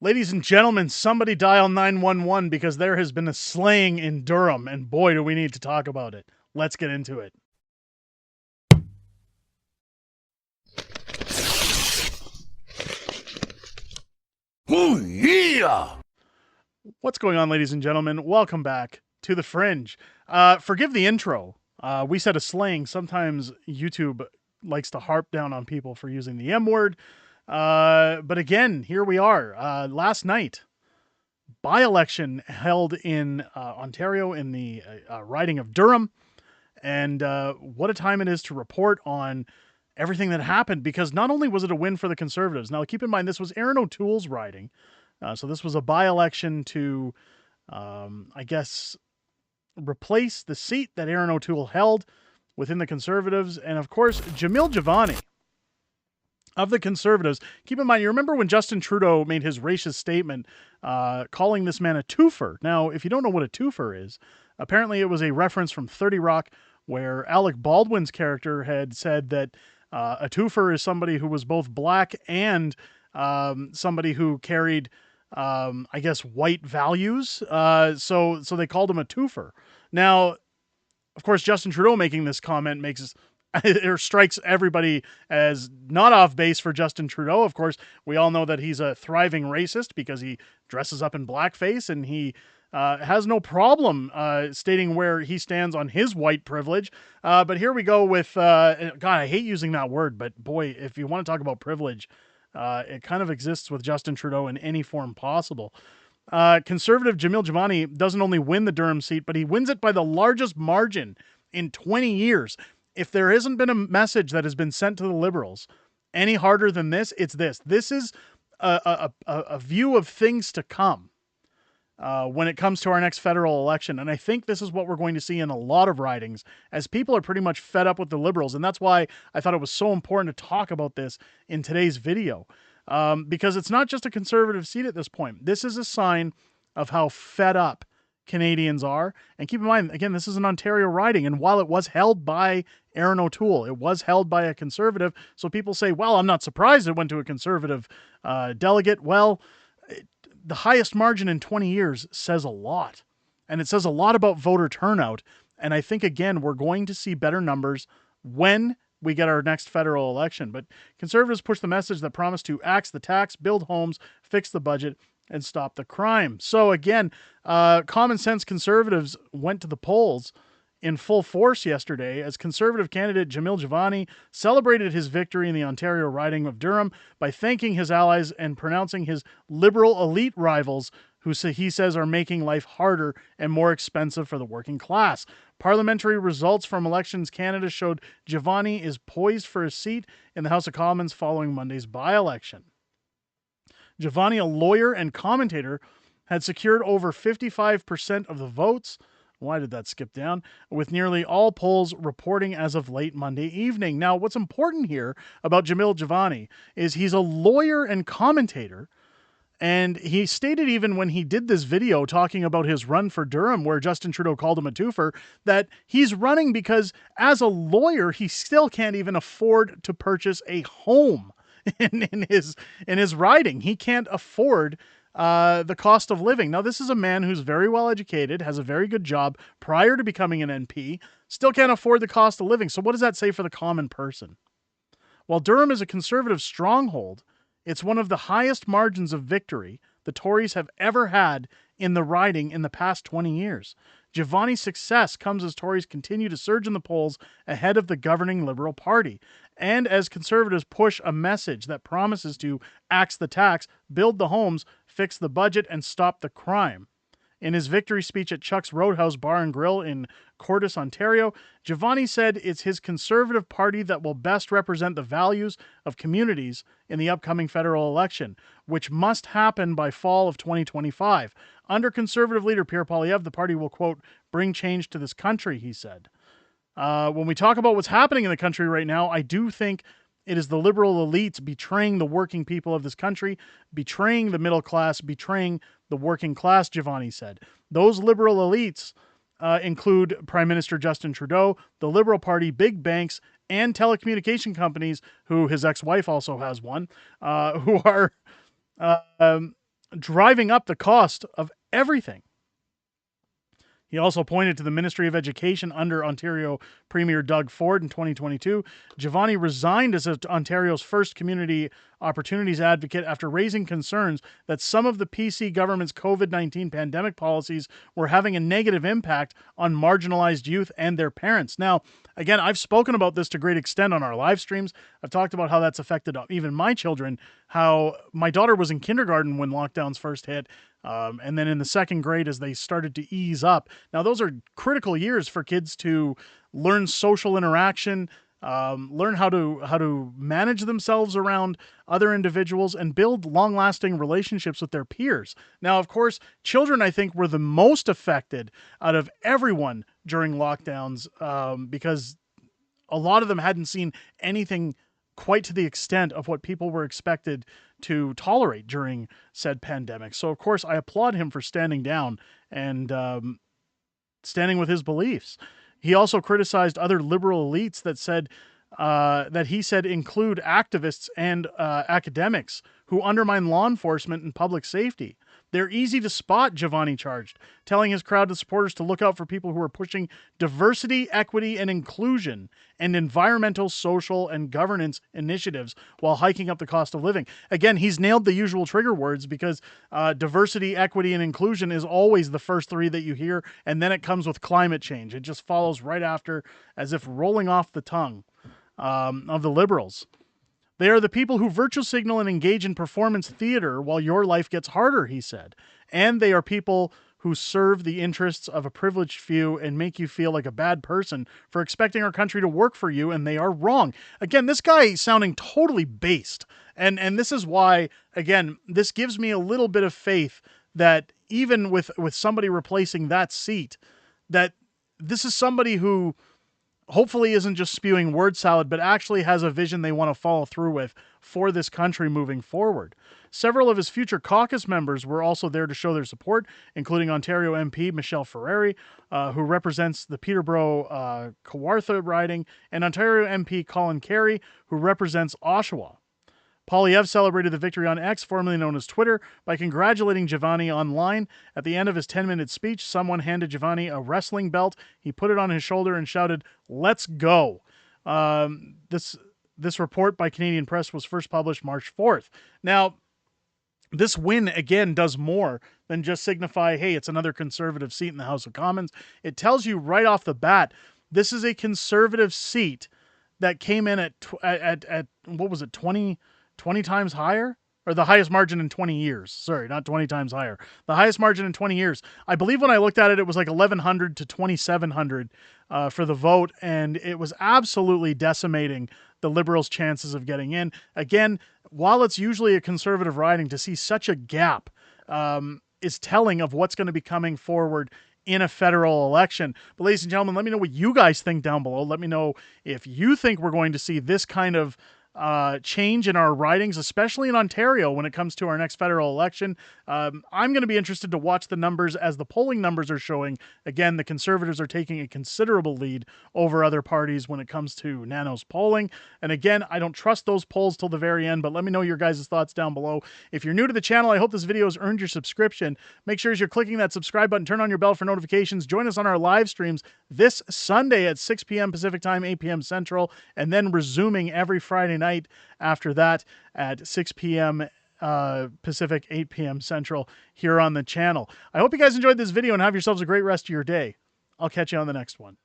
Ladies and gentlemen, somebody dial 911 because there has been a slaying in Durham, and boy, do we need to talk about it. Let's get into it. Oh, yeah! What's going on, ladies and gentlemen? Welcome back to The Fringe. Forgive the intro. We said a slaying. Sometimes YouTube likes to harp down on people for using the M word. But again, here we are. Last night, by-election held in Ontario in the riding of Durham. And what a time it is to report on everything that happened, because not only was it a win for the Conservatives. Now, keep in mind, this was Aaron O'Toole's riding. So this was a by-election to, I guess, replace the seat that Aaron O'Toole held within the Conservatives. And, of course, Jamil Javani of the Conservatives. Keep in mind, you remember when Justin Trudeau made his racist statement calling this man a twofer. Now, if you don't know what a twofer is, apparently it was a reference from 30 Rock where Alec Baldwin's character had said that a twofer is somebody who was both black and somebody who carried, I guess, white values. So they called him a twofer. Now, of course, Justin Trudeau making this comment makes it strikes everybody as not off base for Justin Trudeau. Of course, we all know that he's a thriving racist because he dresses up in blackface, and he has no problem stating where he stands on his white privilege. But here we go with, God, I hate using that word, but boy, if you want to talk about privilege, it kind of exists with Justin Trudeau in any form possible. Conservative Jamil Javani doesn't only win the Durham seat, but he wins it by the largest margin in 20 years. If there hasn't been a message that has been sent to the Liberals any harder than this, it's this. This is a view of things to come when it comes to our next federal election. And I think this is what we're going to see in a lot of ridings, as people are pretty much fed up with the Liberals. And that's why I thought it was so important to talk about this in today's video, because it's not just a Conservative seat at this point. This is a sign of how fed up Canadians are. And keep in mind, again, this is an Ontario riding, and while it was held by Aaron O'Toole, it was held by a Conservative. So people say, well, I'm not surprised it went to a Conservative delegate. Well, the highest margin in 20 years says a lot, and it says a lot about voter turnout. And I think, again, we're going to see better numbers when we get our next federal election. But Conservatives push the message that promised to axe the tax, build homes, fix the budget, and stop the crime. So again, common sense Conservatives went to the polls in full force yesterday as Conservative candidate Jamil Javani celebrated his victory in the Ontario riding of Durham by thanking his allies and pronouncing his Liberal elite rivals, who he says are making life harder and more expensive for the working class. Parliamentary results from Elections Canada showed Javani is poised for a seat in the House of Commons following Monday's by-election. Javani, a lawyer and commentator, had secured over 55% of the votes. Why did that skip down? With nearly all polls reporting as of late Monday evening. Now, what's important here about Jamil Javani is he's a lawyer and commentator, and he stated even when he did this video talking about his run for Durham, where Justin Trudeau called him a twofer, that he's running because as a lawyer, he still can't even afford to purchase a home in his riding. He can't afford the cost of living. Now, this is a man who's very well educated, has a very good job prior to becoming an NP, still can't afford the cost of living. So what does that say for the common person? While Durham is a Conservative stronghold, it's one of the highest margins of victory the Tories have ever had in the riding in the past 20 years. Javani's success comes as Tories continue to surge in the polls ahead of the governing Liberal Party, and as Conservatives push a message that promises to axe the tax, build the homes, fix the budget, and stop the crime. In his victory speech at Chuck's Roadhouse Bar and Grill in Cordis, Ontario, Javani said it's his Conservative Party that will best represent the values of communities in the upcoming federal election, which must happen by fall of 2025. Under Conservative leader Pierre Poilievre, the party will, quote, bring change to this country, he said. When we talk about what's happening in the country right now, I do think it is the Liberal elites betraying the working people of this country, betraying the middle class, betraying the working class, Javani said. Those Liberal elites include Prime Minister Justin Trudeau, the Liberal Party, big banks, and telecommunication companies, who his ex-wife also has one, who are driving up the cost of everything. He also pointed to the Ministry of Education under Ontario Premier Doug Ford in 2022. Giovanni resigned as Ontario's first community opportunities advocate after raising concerns that some of the PC government's COVID-19 pandemic policies were having a negative impact on marginalized youth and their parents. Now, again, I've spoken about this to great extent on our live streams. I've talked about how that's affected even my children, how my daughter was in kindergarten when lockdowns first hit, and then in the second grade as they started to ease up. Now, those are critical years for kids to learn social interaction, learn how to manage themselves around other individuals, and build long-lasting relationships with their peers. Now, of course, children, I think, were the most affected out of everyone during lockdowns, because a lot of them hadn't seen anything quite to the extent of what people were expected to tolerate during said pandemic. So, of course, I applaud him for standing down and standing with his beliefs. He also criticized other liberal elites that he said include activists and academics who undermine law enforcement and public safety. They're easy to spot, Giovanni charged, telling his crowd of supporters to look out for people who are pushing diversity, equity, and inclusion and environmental, social, and governance initiatives while hiking up the cost of living. Again, he's nailed the usual trigger words because diversity, equity, and inclusion is always the first three that you hear, and then it comes with climate change. It just follows right after, as if rolling off the tongue of the liberals. They are the people who virtue signal and engage in performance theater while your life gets harder, he said. And they are people who serve the interests of a privileged few and make you feel like a bad person for expecting our country to work for you, and they are wrong. Again, this guy sounding totally based. And this is why, again, this gives me a little bit of faith that even with somebody replacing that seat, that this is somebody who hopefully isn't just spewing word salad, but actually has a vision they want to follow through with for this country moving forward. Several of his future caucus members were also there to show their support, including Ontario MP Michelle Ferrari, who represents the Peterborough Kawartha riding, and Ontario MP Colin Carey, who represents Oshawa. Polyev celebrated the victory on X, formerly known as Twitter, by congratulating Giovanni online. At the end of his 10-minute speech, someone handed Giovanni a wrestling belt. He put it on his shoulder and shouted, "Let's go." This report by Canadian Press was first published March 4th. Now, this win, again, does more than just signify, hey, it's another conservative seat in the House of Commons. It tells you right off the bat, this is a conservative seat that came in at what was it, 20 times higher, or the highest margin in 20 years. Sorry, not 20 times higher. The highest margin in 20 years. I believe when I looked at it, it was like 1,100 to 2,700 for the vote, and it was absolutely decimating the Liberals' chances of getting in. Again, while it's usually a conservative riding, to see such a gap is telling of what's going to be coming forward in a federal election. But ladies and gentlemen, let me know what you guys think down below. Let me know if you think we're going to see this kind of change in our ridings, especially in Ontario when it comes to our next federal election. I'm going to be interested to watch the numbers as the polling numbers are showing. Again, the Conservatives are taking a considerable lead over other parties when it comes to Nano's polling. And again, I don't trust those polls till the very end, but let me know your guys' thoughts down below. If you're new to the channel, I hope this video has earned your subscription. Make sure as you're clicking that subscribe button, turn on your bell for notifications. Join us on our live streams this Sunday at 6 p.m. Pacific Time, 8 p.m. Central, and then resuming every Friday night after that at 6 p.m. Pacific, 8 p.m. Central here on the channel. I hope you guys enjoyed this video and have yourselves a great rest of your day. I'll catch you on the next one.